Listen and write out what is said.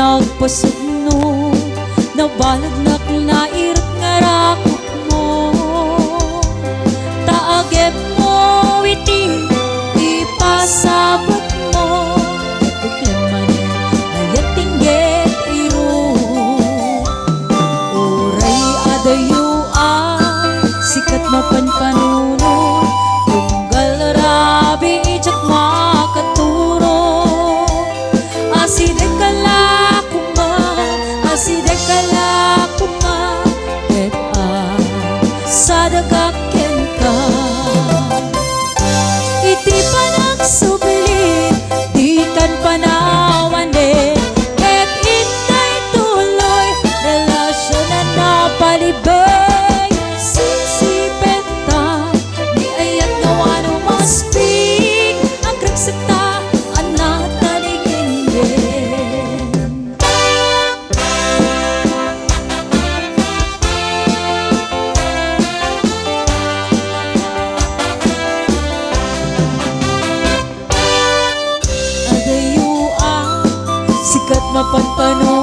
nagpasugno, nabalagnak na irat nga rakot mo. Taagep mo iti ipasabot mo, pagklemanin ayat tinggit iro. Oray adayo sikat mapanpanuno, tunggal rabi ijat makaturo. Aside kala kuma, aside kala kuma, et sadagaken ka. Iti panagsubli, di kan panawan de, et intay tuloy, relasyon na napalibay. Sisipet ta, di ayat gawa no masping, ang kragsata, anak taligin din. Adayo sikat mapanpano,